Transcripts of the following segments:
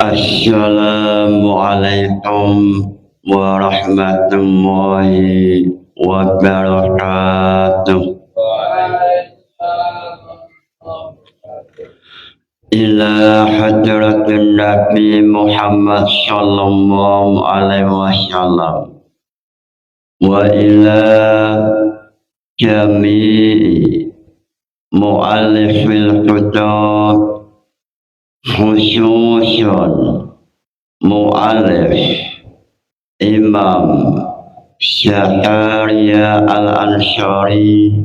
Assalamualaikum warahmatullahi wabarakatuh. Ila hadratin Nabi Muhammad sallallahu alaihi wasallam wa ila jami'i mu'allifil kitab khususun mu'allif Imam Syahriya Al-Ansari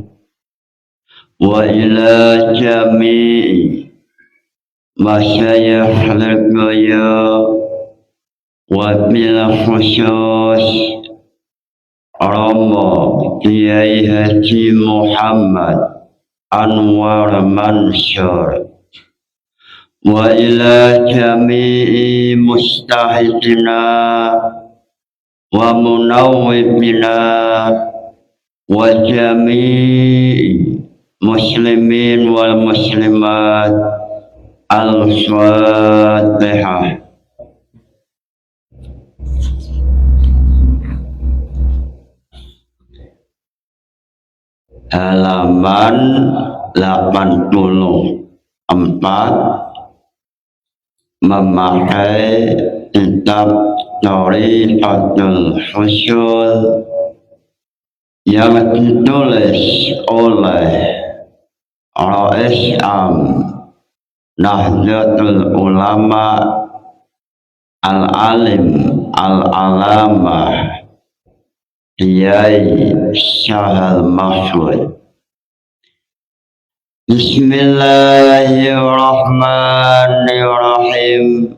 wa ila jami'i masyayikh al-gaya wa bil khusus Romo Kiai Haji Muhammad Anwar Mansur wa ila jami'i mustahidina wa munawwibina wa jami'i muslimin wal muslimat al-fatihah. Halaman 84 memakai kitab Thariqatul Husul yang ditulis oleh Rais Am Nahdlatul Ulama Al-Alim Al-Alamah Kiai Syahal Mahfud. Bismillahirrahmanirrahim.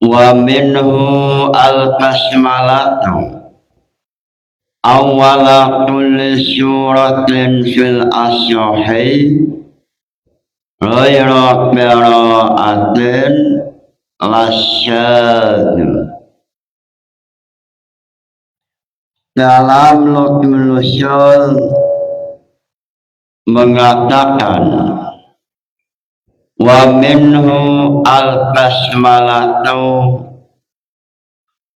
Wa minhu al-basmalatu awwala kulli suratin fil asyahi ghayra qira'atin lasyad. Dalam Luqmanul Usul mengatakan wa minhu al-basmalatu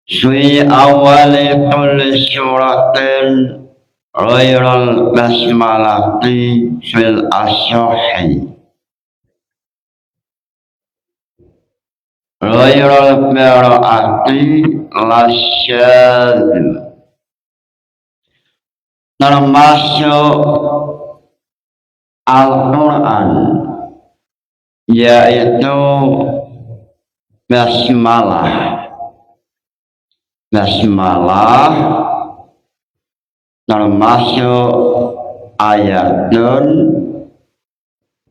fi awali kulli suratin ghairal basmalati fil asyahi ghairal qira'ati lasyad. Termasuk Al-Quran yaitu basmalah. Basmalah termasuk ayatun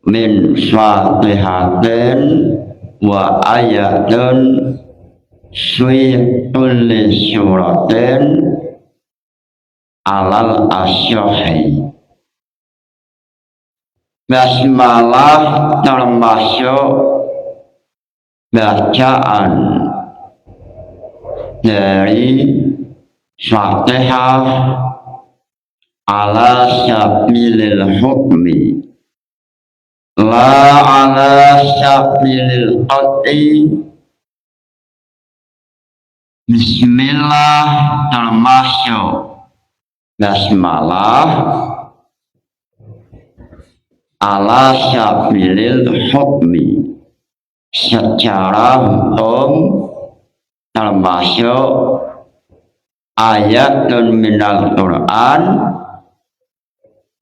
min fatihatin wa ayatun fi kulli suratin alal asyahi. Basmalah termasuk bacaan dari Fatihah ala sabilil hukmi la ala sabilil qat'i. Bismillah termasuk basmalah ala sabilil hukmi secara hukum, termasuk ayatun minal Quran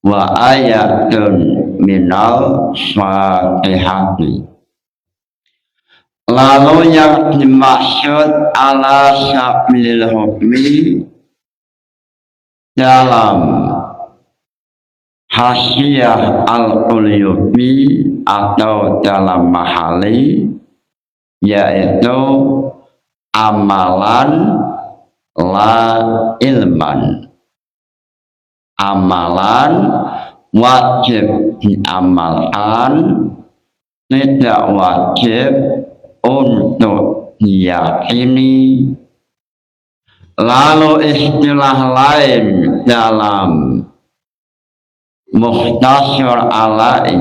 wa ayatun minal Fatihati. Lalu yang dimaksud ala sabilil hukmi dalam Hasyiah Al-Quliyubi atau dalam Mahali yaitu amalan la ilman. Amalan wajib diamalkan, tidak wajib untuk diyakini. Lalu istilah lain dalam Mukhtasar Ala'i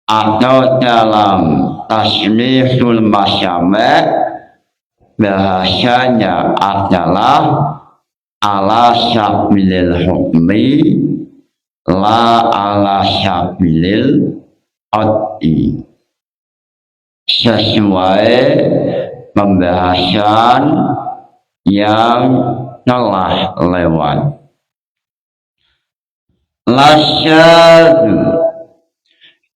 atau dalam tasniful masyami' bahasanya adalah ala sabilil hukmi la ala sabilil qat'i, sesuai pembahasan yang telah lewat. Lasyadu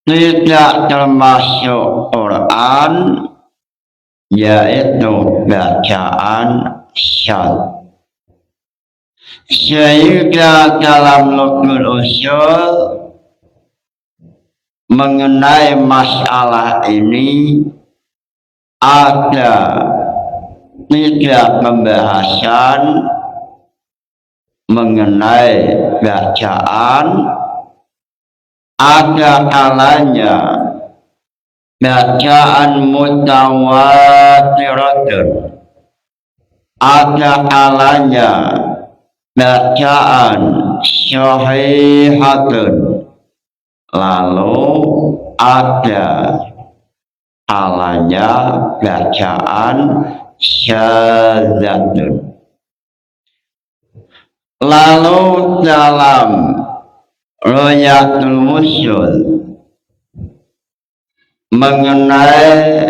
tidak termasuk Quran, yaitu bacaan syad. Sehingga dalam lugul usul mengenai masalah ini ada tiga pembahasan mengenai bacaan. Ada kalanya bacaan mutawatiratun, ada kalanya bacaan sahihatun, lalu ada kalanya bacaan syadzatun. Lalu dalam Royatul Usul mengenai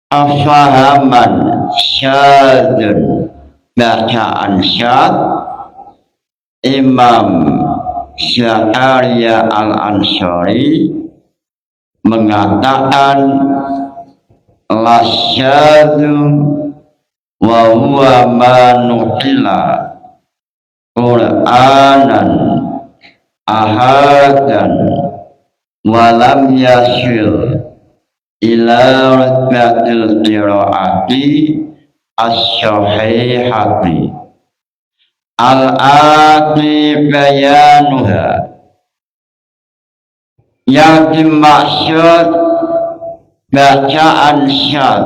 afahaman syadzun, bacaan syad, Imam Sya'ariyah Al-Ansari mengatakan la syadzu wa huwa ma nuqila Qur'anan ahadan walam yasil ila rutbatil qiraati as-sahihati al-ati bayanuha. Yang dimaksud bacaan syad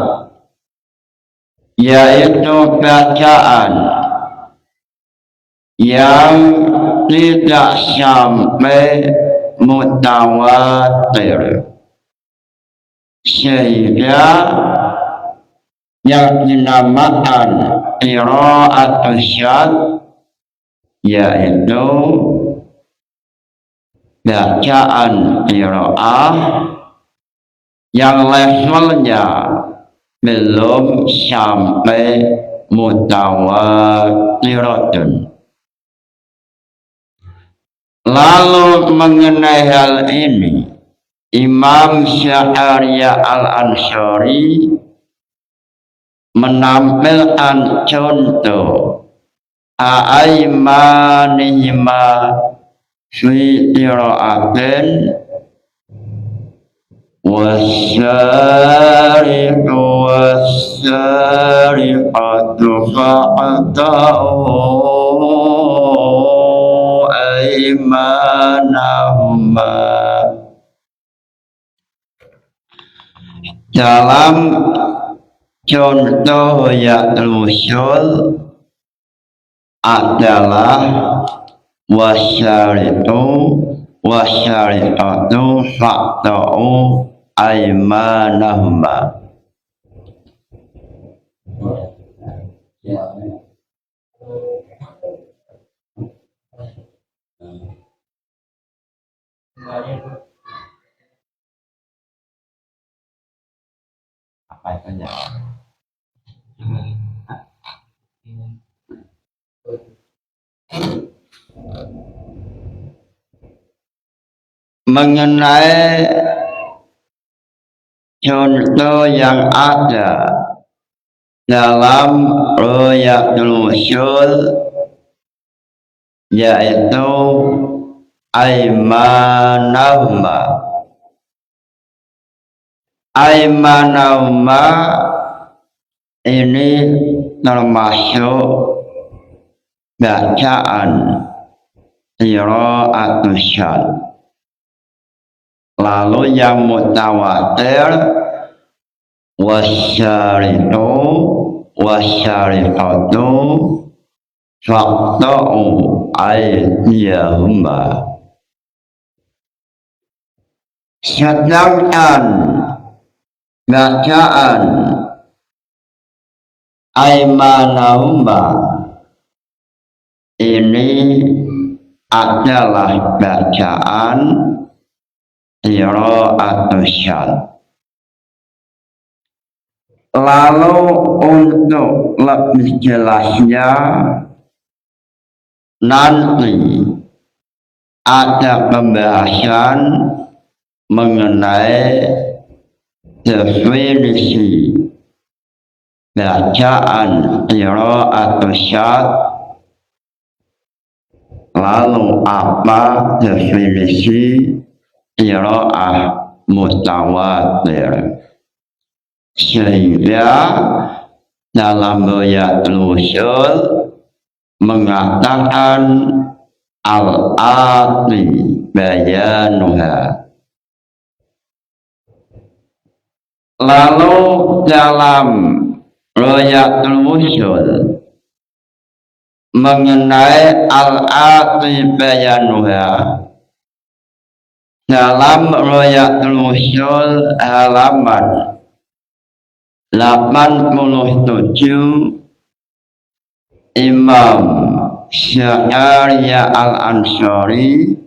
yaitu bacaan yang tidak sampai mutawatir, sehingga yang dinamakan qira'atul syad yaitu bacaan qira'ah yang levelnya belum sampai mutawatiratun. Lalu mengenai hal ini, Imam Sya'ariyah Al-Ansari menampilkan contoh a'aimanihima fi qira'atin wasyariqu wasyariqatu fa'ata'u aimanahuma. Dalam contoh Royatul Usul adalah wasyariqatu fa'ta'u aimanahuma. Apa saja mengenai contoh yang ada dalam Royatul Usul yaitu aimanahuma. Aimanahuma ini termasuk bacaan qira'atul syad. Lalu yang mutawatir wasyariqu wasyariqatu faqta'u aydiyahuma. Sedangkan bacaan Aimanahuma ini adalah bacaan qiraatus syadz. Lalu untuk lebih jelasnya nanti ada pembahasan mengenai definisi bacaan qiraatus syadz, lalu apa definisi qiraah mutawatir, sehingga dalam Buyatul Usul mengatakan al-ati bayanuha. Lalu dalam Buyatul Usul mengenai al-ati bayanuha, dalam Buyatul Usul halaman 87 Imam Sya'ariyah Al-Ansari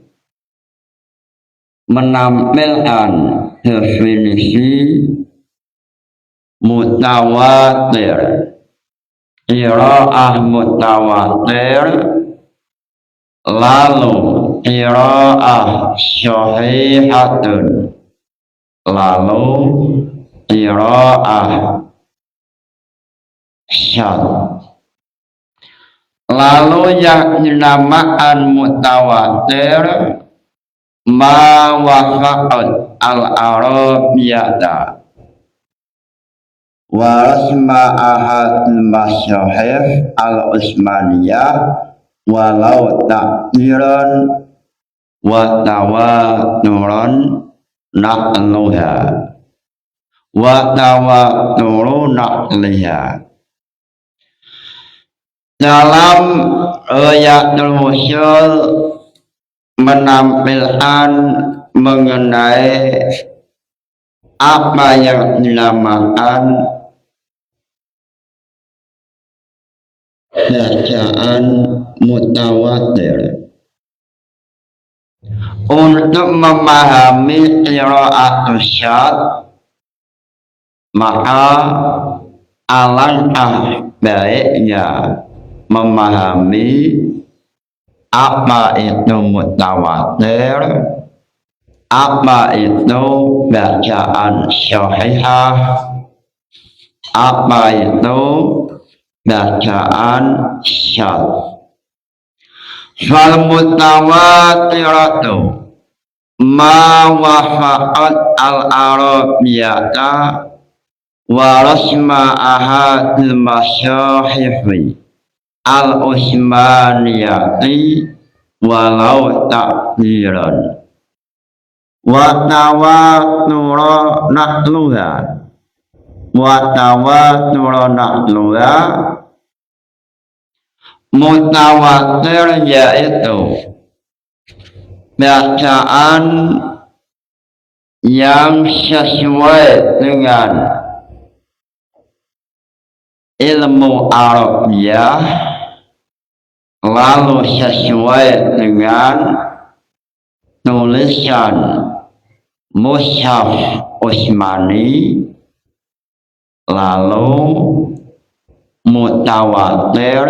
menampilkan definisi mutawatir, qiraah mutawatir, lalu qiraah shahihatun, lalu qiraah syadz. Lalu yang dinamakan mutawatir ma wafaqat al-arabiyyata wa rasma ahadul masyahif al-usmaniyah walau takdiran wa tawaturan naqluha wa tawaturu naqliha. Dalam Buyatul Usul menampilkan mengenai apa yang dinamakan bacaan mutawatir. Untuk memahami qiraatus syadz, maka alangkah baiknya memahami apa itu mutawatir, apa itu bacaan syahihah, apa itu bacaan syadz. Fal mutawatiratu ma wafaqat al-arabiyyata wa rasma ahadil masyahifi al-usmaniyati walau takdiran wa tawatura naqluha wa tawatura naqluha. Mutawatir yaitu bacaan yang sesuai dengan ilmu Arabiyah, lalu sesuai dengan tulisan Mushaf Utsmani, lalu mutawatir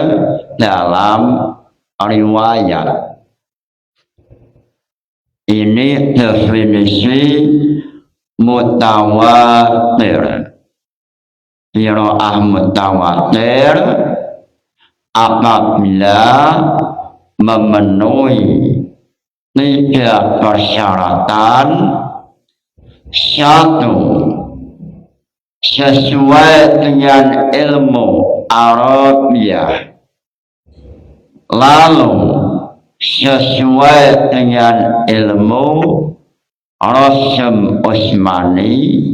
dalam riwayat. Ini definisi mutawatir. Qiraah mutawatir apabila memenuhi 3 persyaratan. 1. Sesuai dengan ilmu Arabiyah, lalu sesuai dengan ilmu Rasm Utsmani,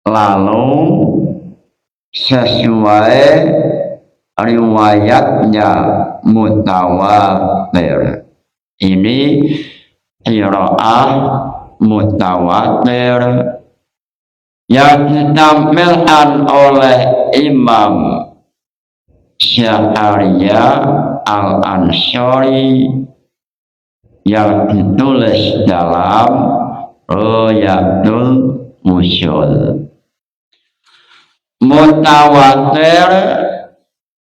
lalu sesuai riwayatnya mutawatir. Ini qiraah mutawatir yang ditampilkan oleh Imam Sya'ariyah Al-Ansari yang ditulis dalam Royatul Musyul. Mutawatir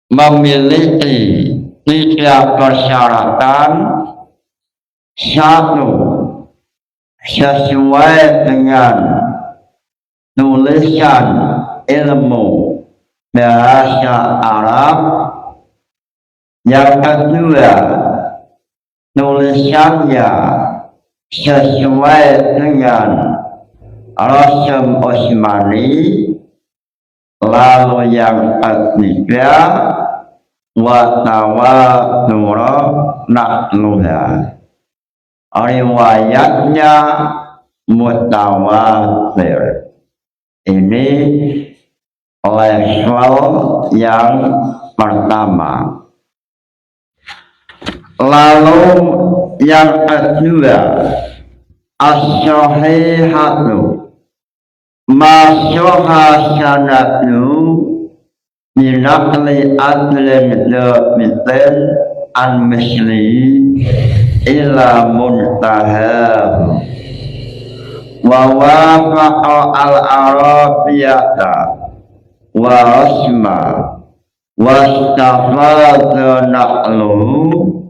memiliki 3 persyaratan. Satu, sesuai dengan tulisan ilmu bahasa Arab. Yang kedua, tulisannya sesuai dengan Rasul Utsmani. Lalu yang ketiga, wa tawadura naqluha, riwayatnya mutawatir. Ini level yang pertama. Lalu yang kedua, as-sahihatu masyoha sanadu minakli adlin domitin an misli ila muntahahu wa wafaqa al-arabiyata wa rasma wa stafadha naqluhu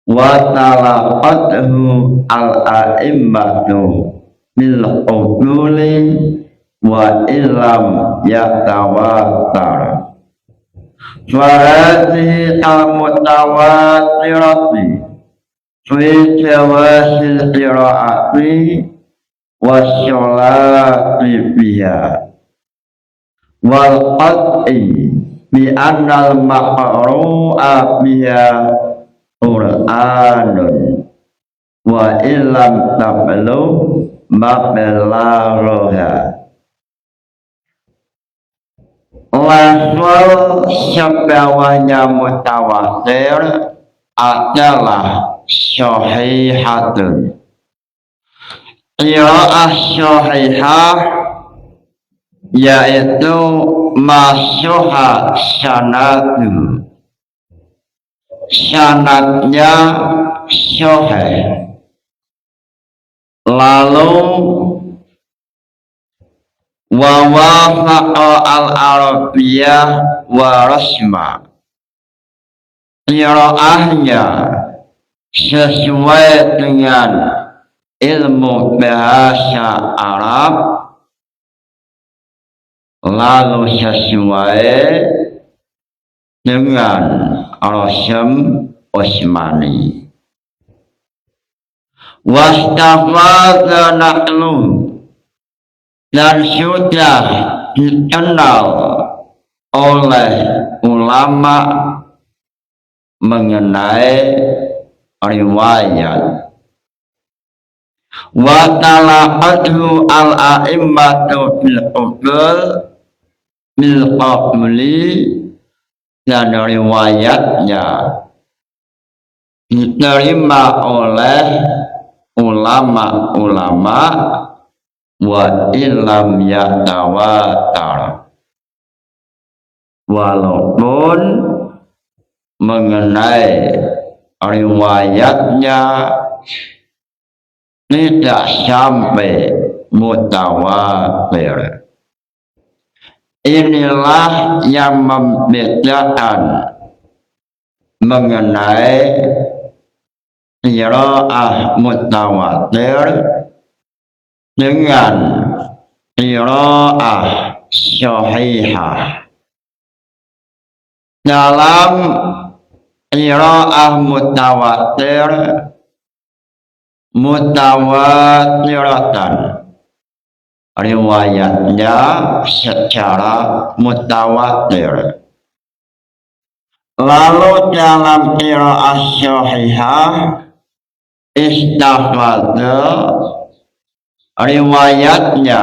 wa talaqathu al-a'immatu bil qawli wa illam yatawatar. Farati al-mutawatirati fi jawasil qira'ati wa sholati biha wal qat'i bi annal maqru'a biha Qur'anun wa illam tablu mabelaroha. Level sebawahnya mutawatir adalah syahihatun. Qira'ah syahihah yaitu masyuha sanadu, sanadnya syahih. Lalu wa wafaqa al-arabiyah wa rasma, qiraahnya sesuai dengan ilmu bahasa Arab, lalu sesuai dengan Rasul Utsmani. Wastafadha naqlu, dan sudah dikenal oleh ulama mengenai riwayat. Wa talaqathu al-a'immatu bil qabli, dan riwayatnya diterima oleh ulama-ulama wa illam yatawatar, walaupun mengenai riwayatnya tidak sampai mutawatir. Inilah yang membedakan mengenai qiraah mutawatir dengan qiraah syahihah. Dalam qiraah mutawatir, mutawatiratan, riwayatnya secara mutawatir. Lalu dalam qiraah syahihah, istafadha, riwayatnya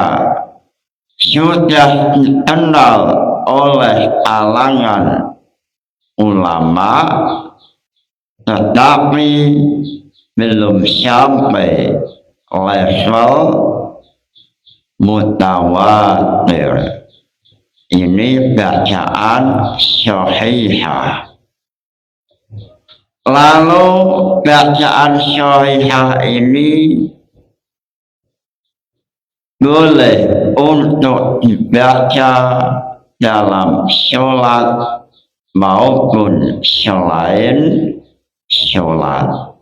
sudah dikenal oleh kalangan ulama, tetapi belum sampai level mutawatir. Ini bacaan sahihah. Lalu bacaan sahihah ini boleh untuk dibaca dalam sholat maupun selain sholat.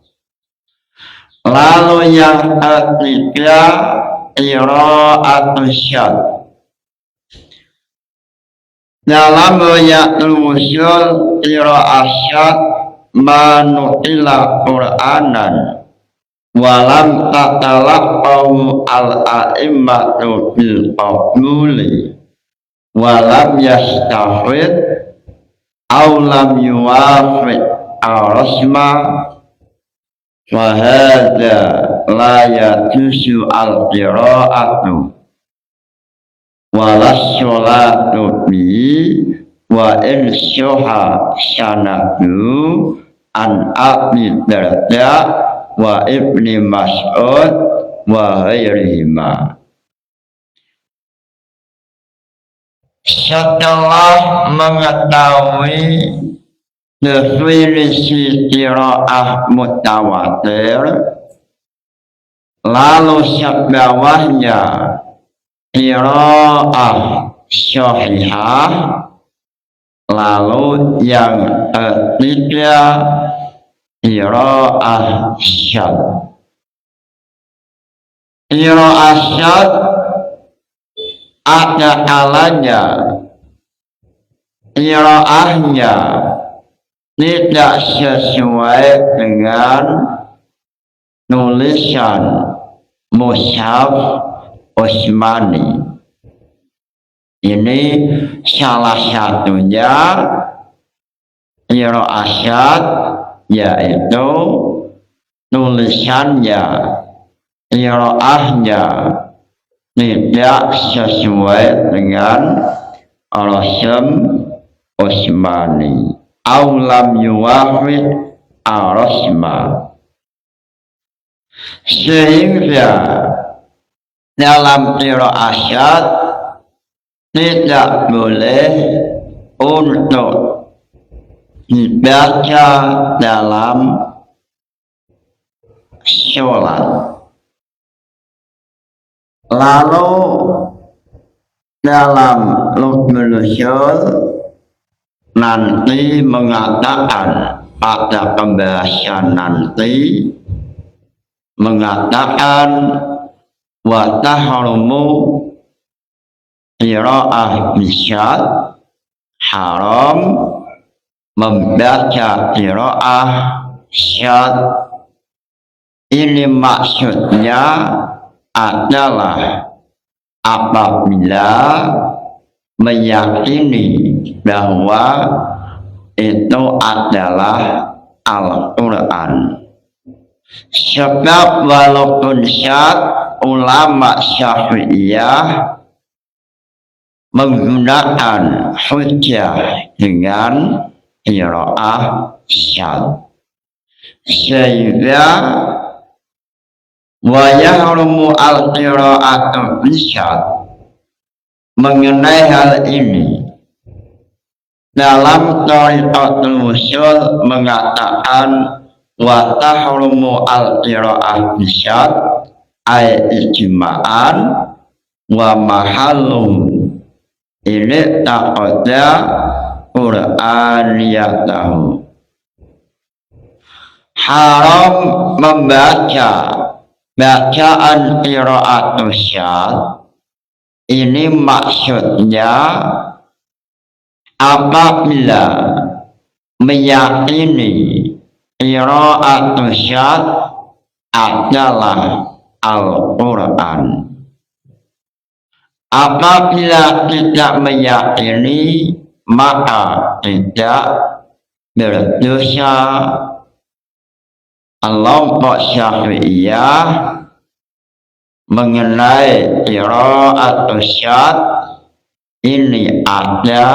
Lalu yang ketiga, qira'atul syadz. Dalam riwayatul musyul qira'ah syadz manuqila Qur'anan walam tatalaqahu al-a'immatu bil qabuli walam yastafid aw lam yuwafiq al-rasma wa hadza la yajuzu al-qira'atu walas sholatu bi wa in syuha sanadu an Abi Darda wa Ibni Mas'ud wa ghairihima. Setelah mengetahui definisi qiraah mutawatir, lalu sebawahnya qiraah sahihah, lalu yang ketiga qiraah syadz. Qiraah syadz ada kalanya qiraahnya tidak sesuai dengan nulisan mushaf Utsmani. Ini salah satunya qiraah syadz, yaitu tulisannya, qiraahnya tidak sesuai dengan rasm Utsmani. Aw lam yuwafiq al-rasma. Sehingga dalam qiraah syadz tidak boleh untuk dibaca dalam sholat. Lalu dalam Ruknul Ushul nanti mengatakan, pada pembahasan nanti mengatakan wa tahrumu qiraah bisyadz, haram membaca qiraah syadz. Ini maksudnya adalah apabila meyakini bahwa itu adalah Al-Quran. Sebab walaupun syadz, ulama Syafi'iyah menggunakan hujjah dengan qiraah syadz, sehingga wa yahrumu al-qira'atu bisyadz. Mengenai hal ini, dalam Thariqatul Ushul mengatakan wa tahrumu al-qira'ah bisyadz ay ijma'an wa mahallu ini taqadda Qur'aniyatahu. Haram membaca bacaan qira'atul syadz. Ini maksudnya apabila meyakini qira'atul syadz adalah Al-Quran. Apabila tidak meyakini, maka tidak berdosa. Kelompok Syafi'iyah mengenai qira'atul syadz ini ada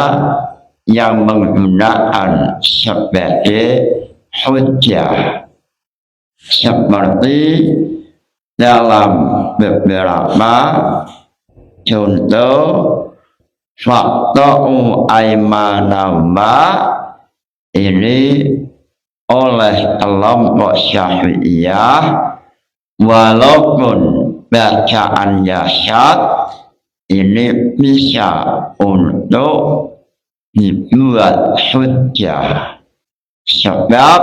yang menggunakan sebagai hujjah, seperti dalam beberapa contoh faqta'u aymanahuma ini oleh kelompok Syafi'iyah walaupun bacaannya syad ini bisa untuk dibuat hujjah sebab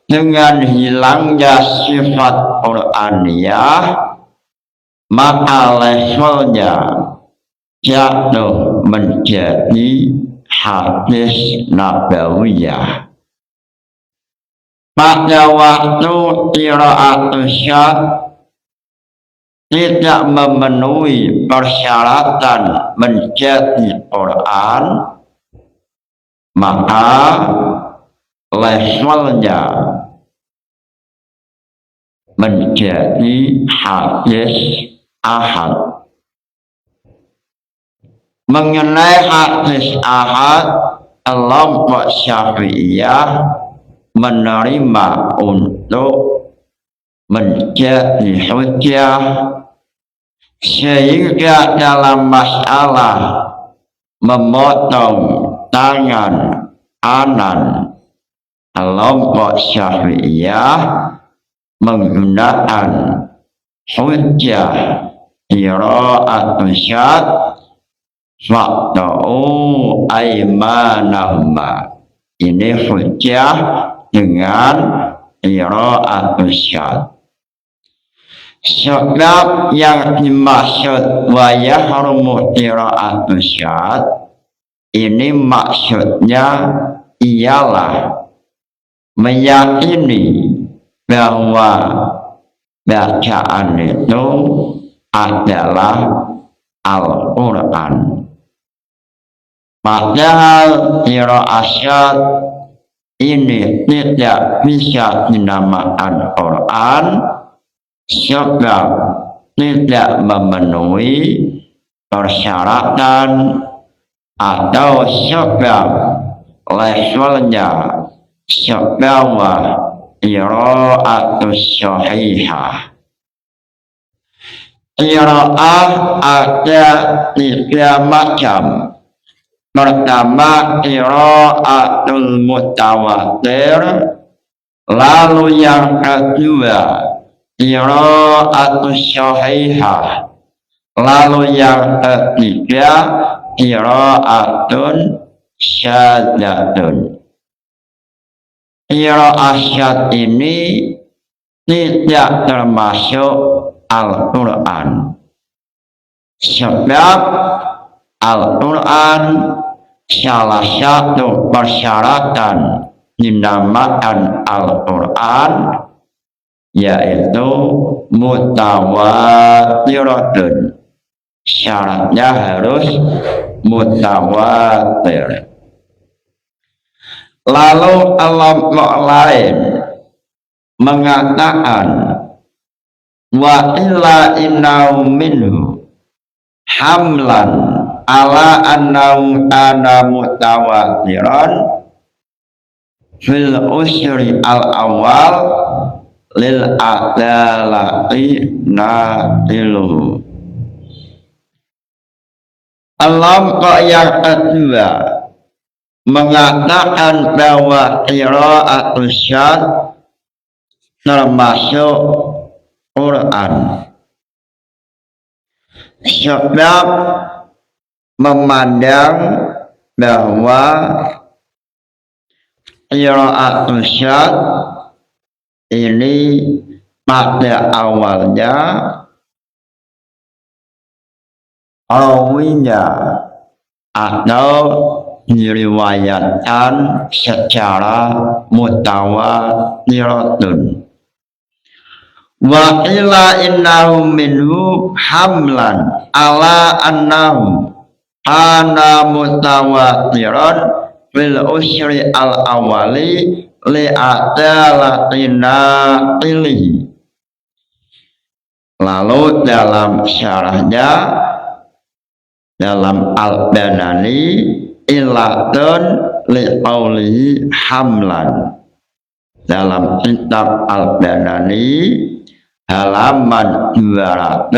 dengan hilangnya sifat Qur'aniyah maka levelnya jatuh menjadi hadis nabawiyah. Pada waktu qiraatul syad tidak memenuhi persyaratan menjadi Quran, maka levelnya menjadi hadis ahad. Mengenai hadis ahad, kelompok Syafi'iyah menerima untuk menjadi hujjah sehingga dalam masalah memotong tangan kanan kelompok Syafi'iyah menggunakan hujjah qiraatul syad faqta'u aymanahuma. Ini hujjah dengan qiraatul syad. Sebab yang dimaksud wa yahrumu qiraatul syad ini maksudnya ialah meyakini bahwa bacaan itu adalah Al-Quran. Padahal qiraat syad ini tidak bisa dinamakan Quran sebab tidak memenuhi persyaratan atau sebab levelnya sebawah qiraatus sahihah. Qiraah ada 3 macam. Pertama qiraatul mutawatir, lalu yang kedua qiraatus sahihah, lalu yang ketiga qiraatun syadzatun. Qiraat syad ini tidak termasuk Al-Quran sebab Al-Quran salah satu persyaratan dinamakan Al-Quran yaitu mutawatiratun. Syaratnya harus mutawatir. Lalu kelompok lain mengatakan wa illa innahu minhu hamlan ala annahu kana mutawatiran fil usri al-awwal lil adalati na'iluhu. Kelompok yang kedua mengatakan bahwa qiraatul syad termasuk Quran sebab memandang bahwa qiraatul syad ini pada awalnya rawinya atau diriwayatkan secara mutawatiratun. Wa illa innahu minhu hamlan ala annahu ana mutawatiran fil usri al-awwali li adalatina ilih. Lalu dalam syarahnya dalam Al-Banani ilatun liqaulihi hamlan. Dalam kitab Al-Banani halaman 229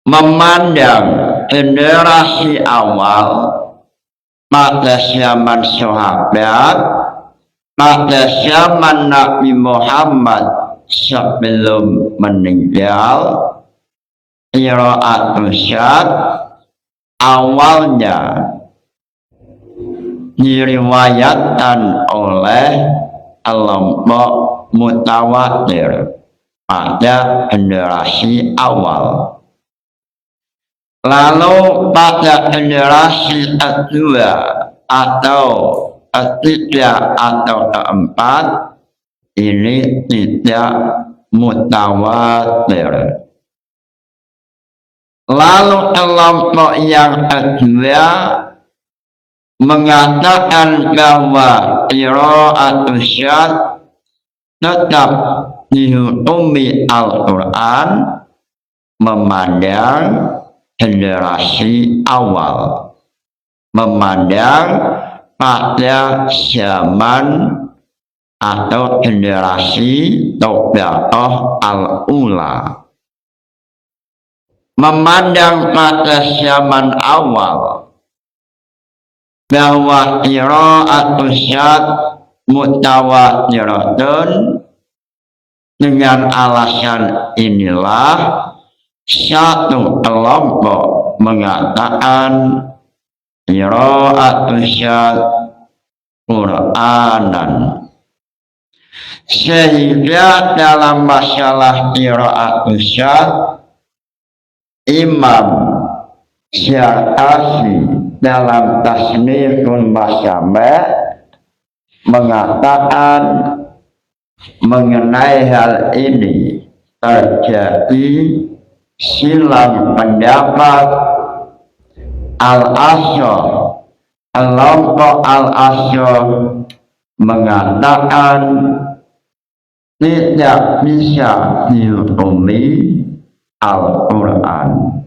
memandang generasi awal pada zaman sahabat, pada zaman Nabi Muhammad sebelum meninggal, qiraatul syad awalnya diriwayatkan oleh kelompok mutawatir pada generasi awal. Lalu pada generasi kedua atau ketiga atau keempat ini tidak mutawatir. Lalu kelompok yang kedua mengatakan bahwa qiraatul syad tetap dihukumi Al-Quran memandang generasi awal, memandang pada zaman atau generasi Tabaqah al-ula, memandang pada zaman awal bahwa qiraatul syad mutawatiratun. Dengan alasan inilah satu kelompok mengatakan qiraatul syad Qur'anan, sehingga dalam masalah qiraatul syad Imam Syarqasi dalam Tasniful Masyami' mengatakan mengenai hal ini terjadi silang pendapat. Al-Asy'ar, kelompok Al-Asy'ar mengatakan tidak bisa dihukumi Al-Quran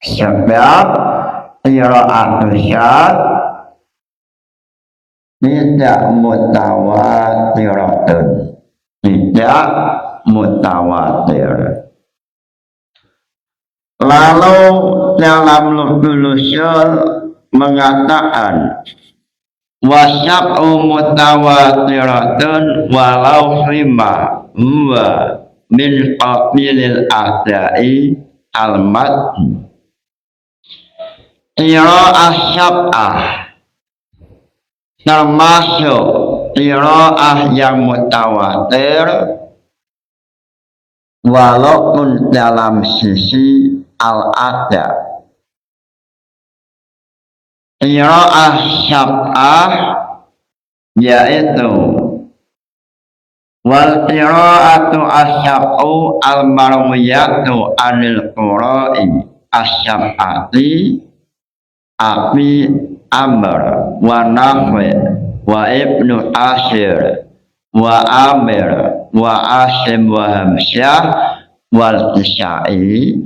sebab qiraatul syad tidak mutawatiratun, tidak mutawatir. Lalu dalam Luhul Ushul mengatakan wasyab'u mutawatiratun walau fima huwa min qabilil a'da'i al-madhi. Qiraah syab'ah termasuk qiraah yang mutawatir walaupun dalam sisi al-ada. Qiraah syab'ah yaitu wal qiraatu asyab'u al-marwiyatu anil qura'i asyab'ati Abi Amr wa Nafi wa Ibnu Ashir wa Amir wa Asim wa Hamsyah wal Kisai.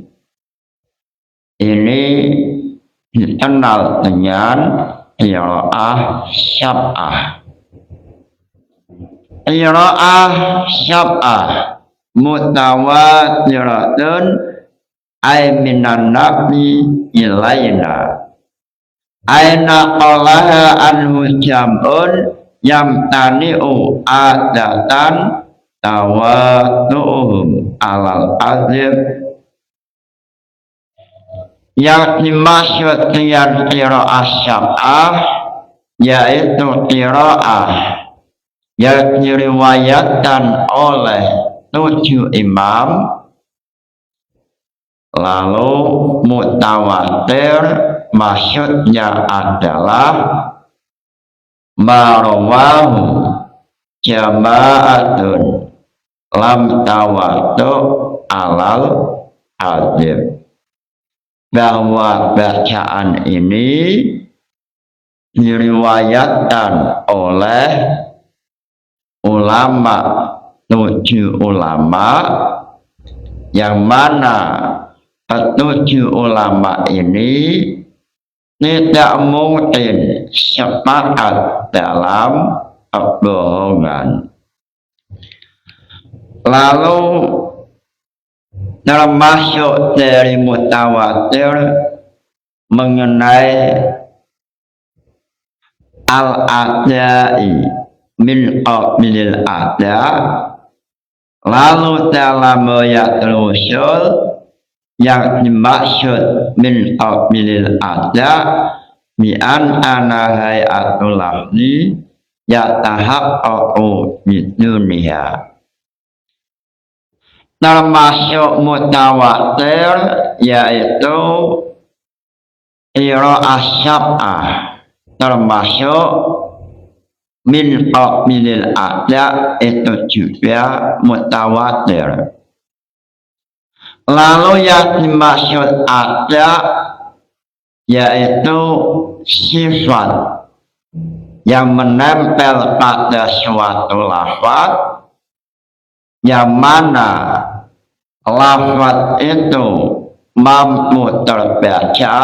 Ini dikenal dengan qiraah syab'ah. Qiraah syab'ah mutawatiratun ay minan nabi ilaina aina qalaha anhu jam'un yamtani'u adatan tawatuhum alal azib. Yang dimaksud dengan qiraah syab'ah yaitu qiraah yang diriwayatkan oleh 7 imam, lalu mutawatir maksudnya adalah marwahu jama'atun lam tawatu alal hadib, bahwa bacaan ini diriwayatkan oleh ulama 7 ulama yang mana 7 ulama ini tidak mungkin sepakat dalam kebohongan. Lalu termasuk dari mutawatir mengenai al-adai min qablil ada, lalu dalam ayatul usul yang dimaksud min qablil ada bi'an ana hayatul lafzi yatahaqqaqu di dunia. Termasuk mutawatir yaitu qiraah syab'ah, termasuk min qablil ada itu juga mutawatir. Lalu yang dimaksud ada yaitu sifat yang menempel pada suatu lafaz yang mana lafaz itu mampu terbaca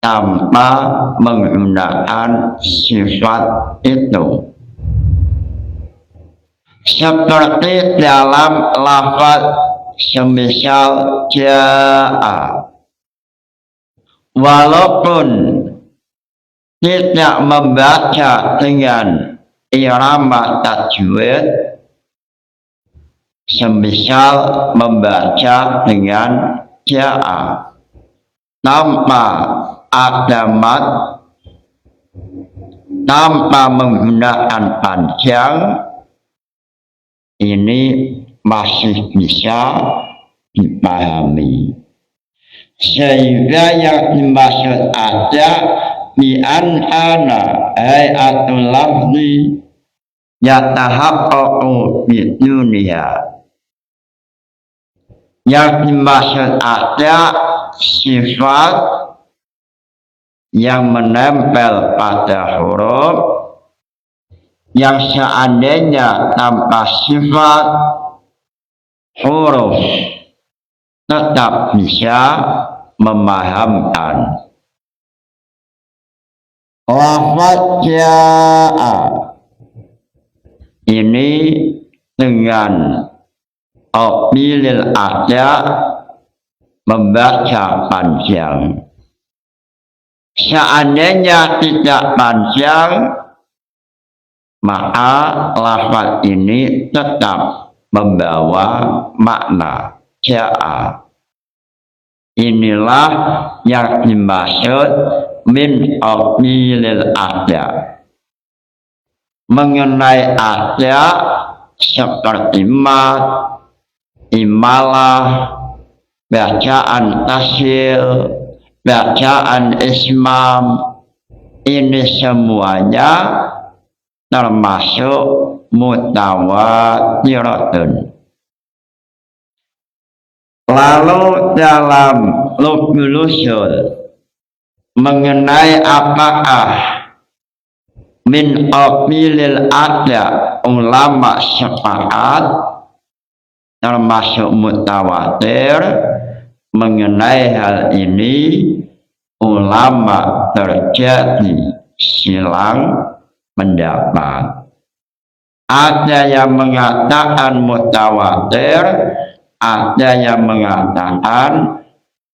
tanpa menggunakan sifat itu. Seperti dalam lafaz semisal ja'a, walaupun tidak membaca dengan irama tajwid, semisal membaca dengan ja'a tanpa ada mat, tanpa menggunakan panjang, ini masih bisa dipahami. Sehingga yang dimaksud ada bi ana hayatul lafzi yatahaqqaqu di dunia. Yang dimaksud ada sifat yang menempel pada huruf yang seandainya tanpa sifat huruf tetap bisa memahamkan. Lafaz ja'a ini dengan qablil ada membaca panjang. Seandainya tidak panjang, maka lafaz ini tetap membawa makna ja'a. Inilah yang dimaksud min qablil ada. Mengenai ada seperti mat, imalah, bacaan tasil, bacaan ismam, ini semuanya termasuk mutawatiratun. Lalu dalam lugul usul mengenai apakah min qablil ada ulama sepakat termasuk mutawatir. Mengenai hal ini ulama terjadi silang pendapat. Ada yang mengatakan mutawatir, ada yang mengatakan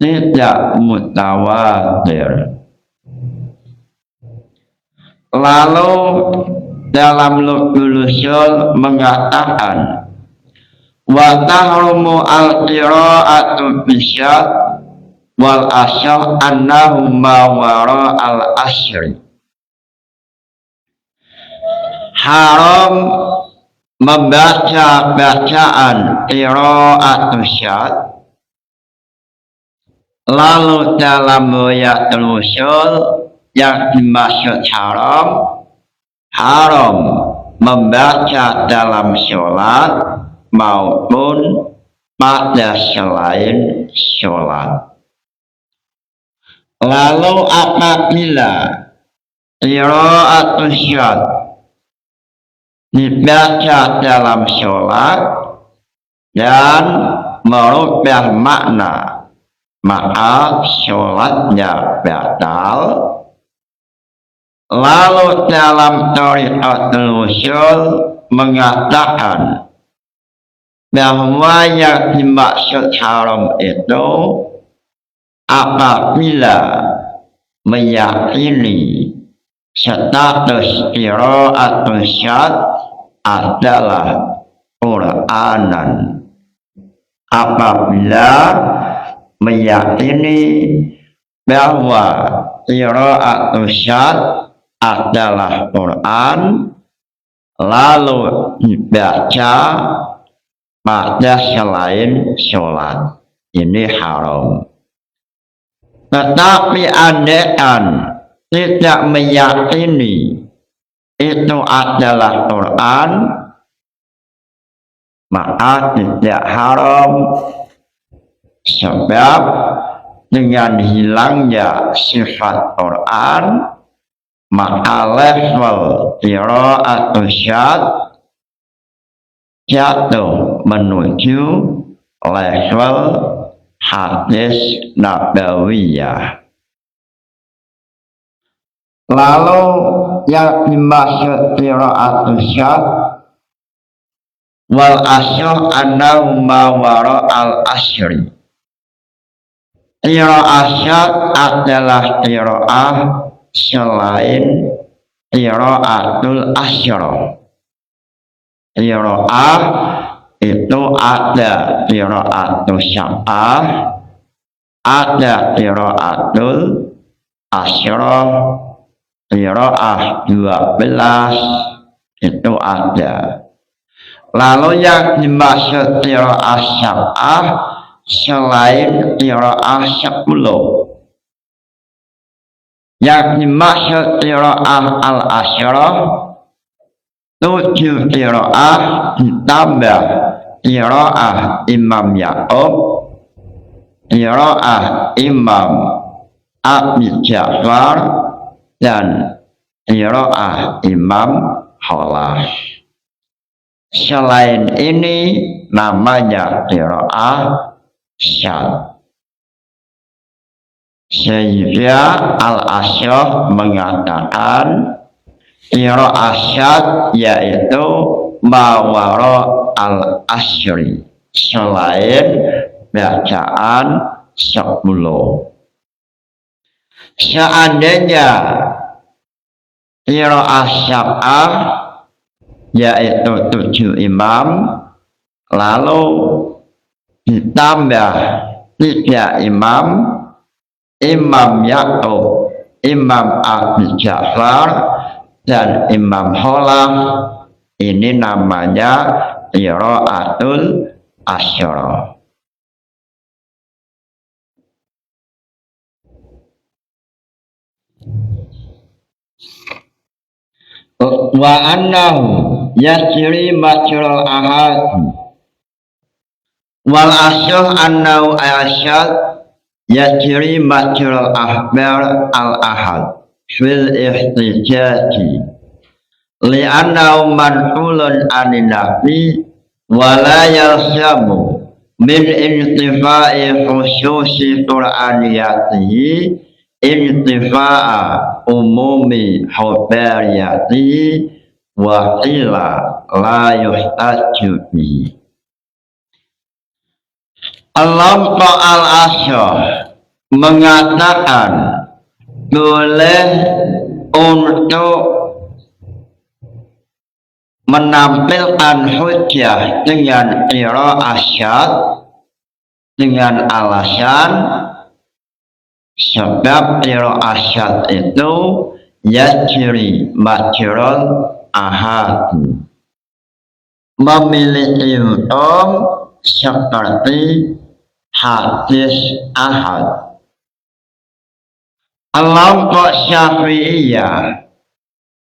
tidak mutawatir. Lalu dalam lugul usul mengatakan wa tahrumu al-qira'atu bisyad wal asyal annahu ma wara al-asyri. Haram membaca bacaan qira'atu syad. Lalu dalam ayatul usul yang dimaksud haram membaca dalam sholat maupun pada selain sholat. Lalu apabila qira'atul syad dibaca dalam sholat dan merubah makna, maka sholatnya batal. Lalu dalam Thariqatul Usul mengatakan bahwa yang dimaksud haram itu apabila meyakini status qiraatul syad adalah Qur'anan, apabila meyakini bahwa qiraatul syad adalah Quran lalu dibaca pada selain sholat, ini haram. Tetapi andaian tidak meyakini itu adalah Quran, maka tidak haram, sebab dengan hilangnya sifat Quran maka level qiraatul syad jatuh menuju level hadis nabawiyah. Lalu yang dimaksud qiraatul syad wal asyh annahu ma wara al asyri. Qiraah syad adalah qiraah selain qiraatul asyra. Qiraah itu ada qiraatul syab'ah, ada qiraatul asyra, qiraah 12 itu ada. Lalu yang dimaksud qiraah syab'ah selain qiraah 10. Yang dimaksud qiraah al-asyra 7 qiraah ditambah qiraah Imam Ya'qub, qiraah Imam Abi Ja'far, dan qiraah Imam Khalaf. Selain ini namanya qiraah syad. Sehingga al-asyr mengatakan qiraah syad yaitu mawara al-asyri, selain bacaan 10. Seandainya qiraah syab'ah yaitu 7 imam lalu ditambah 3 imam, Imam Ya'qub, Imam Abi Ja'far, dan Imam Khalaf, ini namanya qiraatul asyra. Wa annahu yasri majral ahad wal asyh annahu asyad yajri majral ahbar al-ahad fil ihtijaji li'annahu manqulun anin nabi wa la yalzamu min intifa'i khususi qur'aniyatihi intifa'a umumi khabariyatihi wa qila la yuhtaju bihi. Kelompok al-asyr mengatakan boleh untuk menampilkan hujjah dengan qiraah syad dengan alasan sebab qiraah syad itu yajri majral ahad, memiliki hukum seperti hadis ahad. Kelompok Syafi'iyah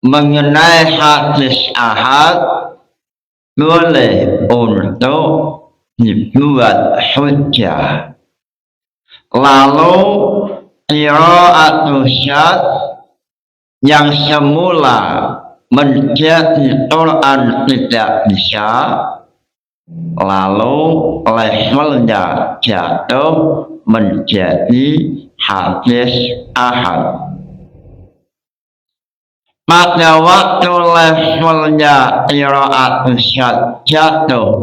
mengenai hadis ahad boleh untuk dibuat hujjah. Lalu qiraatul syad yang semula menjadi Quran tidak bisa, lalu levelnya jatuh menjadi hadis ahad. pada waktu levelnya qiraat syad jatuh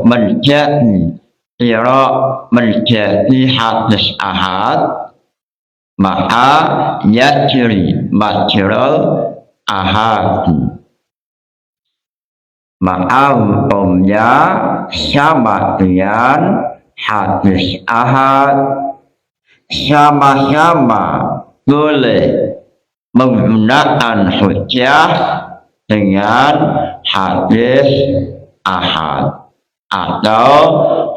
menjadi hadis ahad, maka yajri majral ahad, maka hukumnya sama dengan hadis ahad, sama-sama boleh menggunakan hujjah dengan hadis ahad atau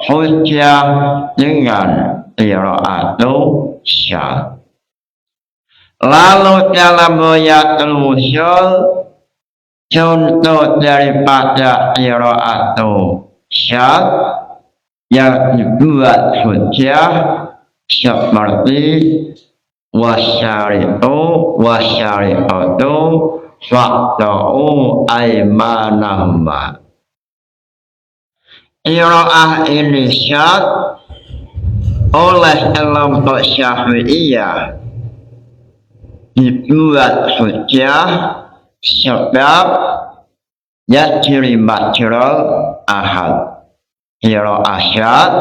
hujjah dengan qiraatu syad. Lalu dalam riwayatul wusul, contoh daripada qiraatu syad yang dibuat hujjah seperti wasyari'atu faqta'u aymanahuma. Qiraah ini syad oleh kelompok Syafi'iyah dibuat hujjah sebab yajri majral ahad. Qiraah syad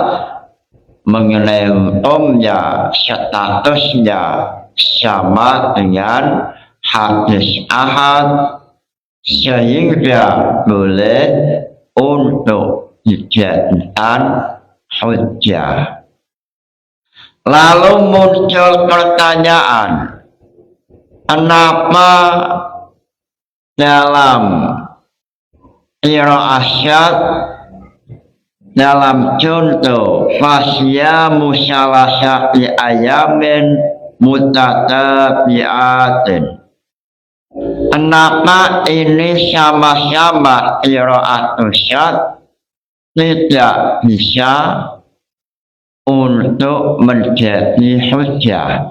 mengenai hukumnya, statusnya sama dengan hadis ahad, sehingga boleh untuk dijadikan hujjah. Lalu muncul pertanyaan, kenapa dalam qiraah syad dalam contoh fasyamu salasati ayamin mutatabi'atin, kenapa ini sama-sama qiraatul syad tidak bisa untuk menjadi hujjah?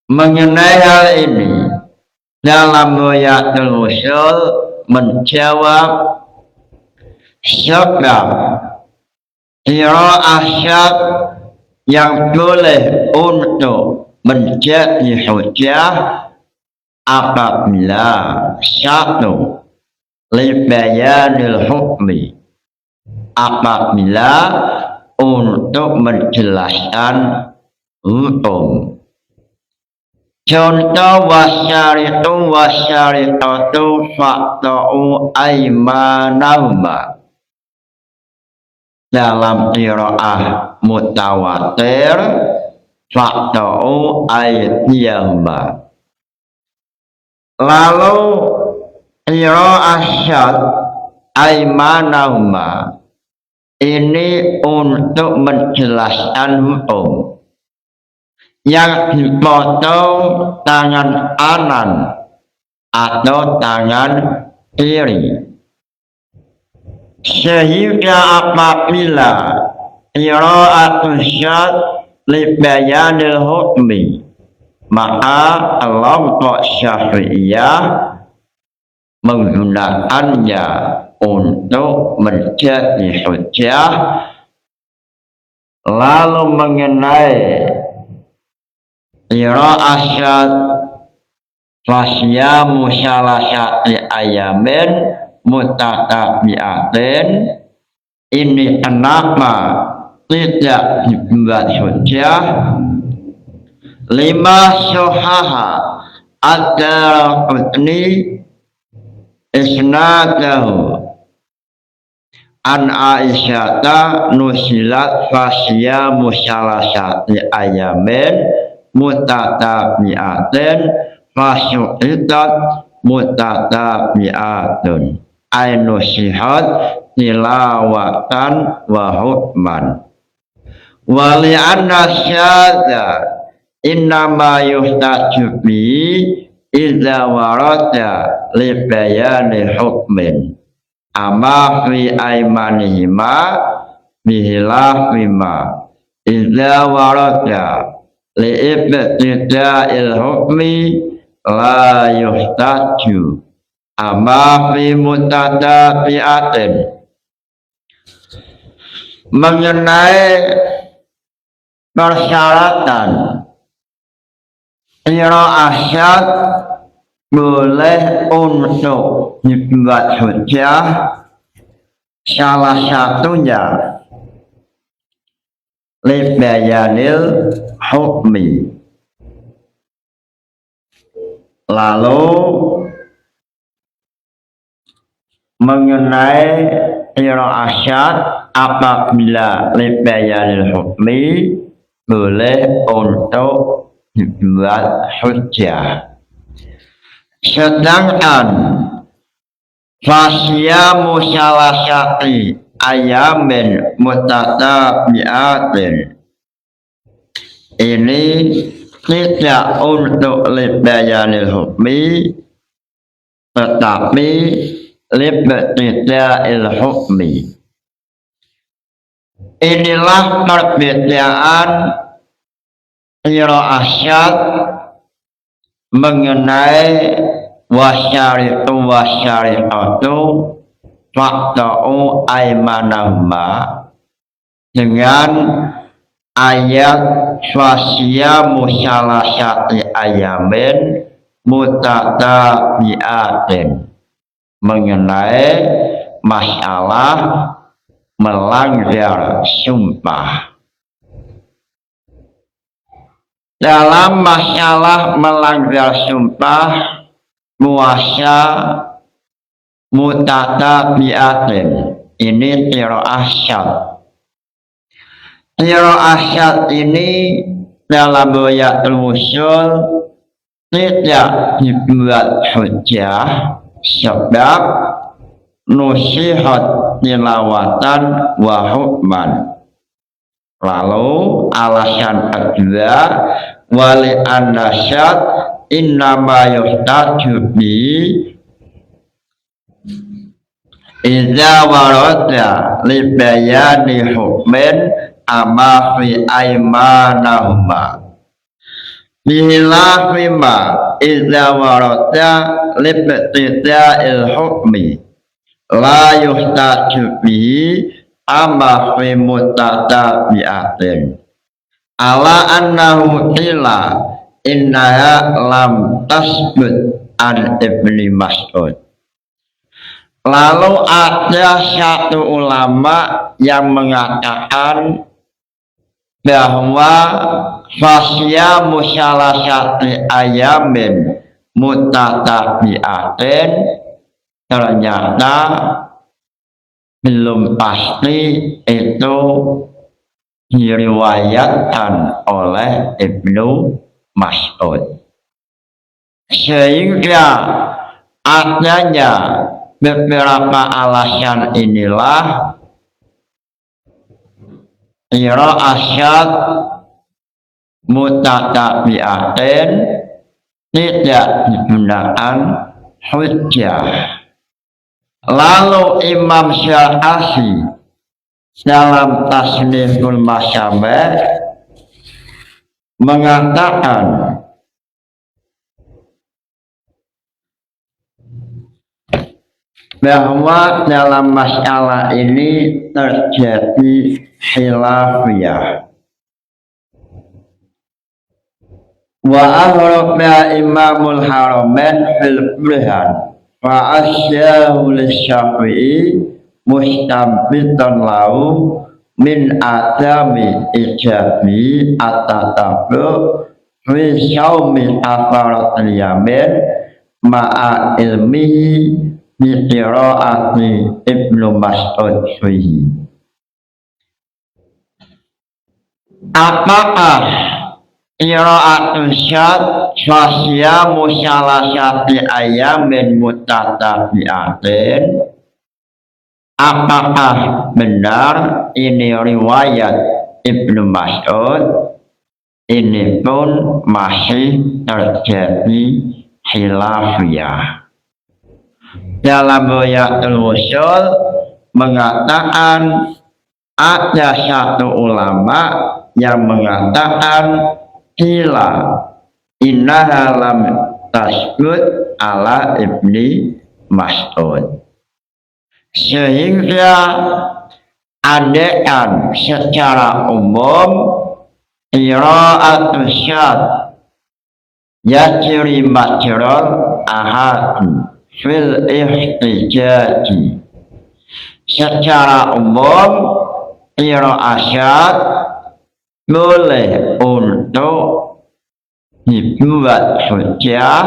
Mengenai hal ini, dalam riwayatul wusul menjawab, sebab qiraah syad yang boleh untuk menjadi hujjah apabila satu libayanil hukmi, apabila untuk menjelaskan hukum. Contoh wasyari'atu faqta'u aymanahuma. Dalam qiraah mutawatir faqta'u aydiyahuma. Lalu qiraah syad aymanahuma ini untuk menjelaskan hukum, yang dipotong tangan kanan atau tangan kiri, sehingga apabila qiraatul syad libayanil hukmi, maka kelompok Syafi'iyah menggunakannya untuk menjadi hujjah. Lalu mengenai qiraah syad fasyamu salasati ayamin mutatabi'atin, ini kenapa tidak dibuat hujjah? Lima syuhaha ad-Daraqutni isnadahu an Aisyata nusilat fasyamu salasati ayamin mutatabi'atin fasyuqitat mutatabi'atun ainu sihat tilawatan wa hukman. Wali anna syadza innama yuhtaju bi idza warada li bayani hukmin amma fi aymanihima bihilafima idza warada li ibtida'il hukmi la yuhtaju amma fi mutatabi'atin. Mengenai persyaratan qiraah syad boleh untuk dibuat hujjah salah satunya li bayanil hukmi, lalu mengenai qiraat apabila li bayanil hukmi boleh untuk dibuat hujjah. Sedangkan fasyamu salasati ayamin mutatabi'atin ini tidak untuk libayanil hukmi tetapi libtida'il hukmi. Inilah perbedaan qiraat mengenai wasyari'atu faqta'u aymanahuma dengan ayat fasyamu salasati ayamin mutatabi'atin mengenai masalah melanggar sumpah. Dalam masalah melanggar sumpah puasa mutatabi'atin ini qiraat syadz. Qiraat syadz ini dalam Ghayatul Wusul tidak dibuat hujjah sebab nusihat tilawatan wa hukman. Lalu alasan kedua wali an-nasyad innama yuhtaju bi idza warada li bayani hukmin ama fi aymanahuma bila fima idza warada li ibtida'il hukmi la yuhtaju bi amma fi mutatabi'atin ala annahu qila innaha lam tasbut an Ibni Mas'ud. Lalu ada satu ulama yang mengatakan bahwa fasyamu salasati ayamin mutatabi'atin ternyata belum pasti itu diriwayatkan oleh Ibnu Mas'ud, sehingga adanya beberapa alasan inilah qiraat syadz mutatabi'atin tidak digunakan hujjah. Lalu Imam Syafi'i dalam Tasniful Masyameh mengatakan bahwa dalam masalah ini terjadi khilafiyah. Wa aghraqa Imamul Haramain fil Burhan fa asyahu lisyafi'i mustambitan lahu min adami ijabi atatabu fi syaumi afaratul yamin ma'a ilmihi bi qiraati Ibnu Mas'ud fihi. Apakah qiraatul syadz fasyamu salasati ayamin mutatabi'atin? Apakah benar ini riwayat Ibnu Mas'ud? Ini pun masih terjadi khilafiyah. Dalam Ghayatul Wusul mengatakan ada satu ulama yang mengatakan qila innaha lam tasbut ala Ibni Mas'ud, sehingga andaikan secara umum qiraatul syadz yajri majral ahad fil ihtijaj. Secara umum qiraat boleh untuk dibuat hujjah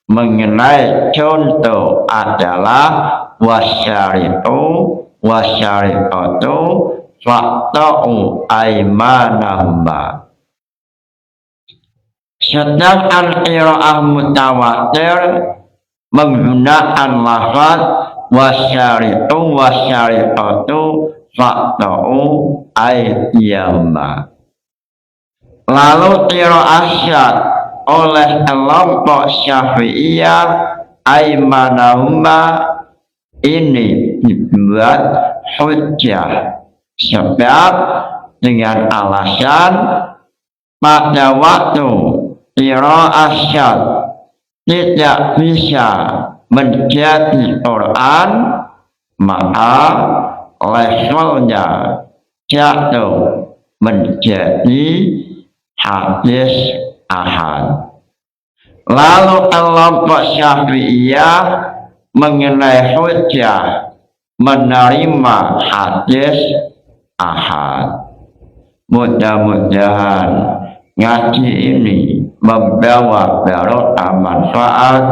mengenai contoh adalah wasyari'u wasyari'atu faqta'u aymanahuma. Sedangkan qiraah mutawatir menggunakan lafaz wasyari'u wasyari'atu faqta'u aydiyahuma. Lalu qiraah syadz oleh kelompok Syafi'iyah aymanahuma ini dibuat hujjah sebab dengan alasan pada waktu qiraah syadz tidak bisa menjadi Quran, maka levelnya jatuh menjadi hadis ahad. Lalu kelompok Syafi'iyah mengenai hujjah menerima hadis ahad. Mudah-mudahan ngaji ini membawa barokah manfaat.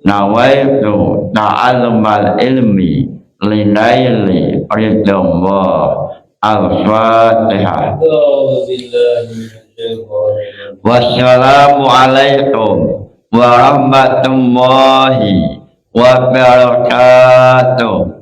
Nawaitu ta'allumal ilmi linaili ridallah. Al-Fatihah. Wassalamualaikum warahmatullahi wabarakatuh.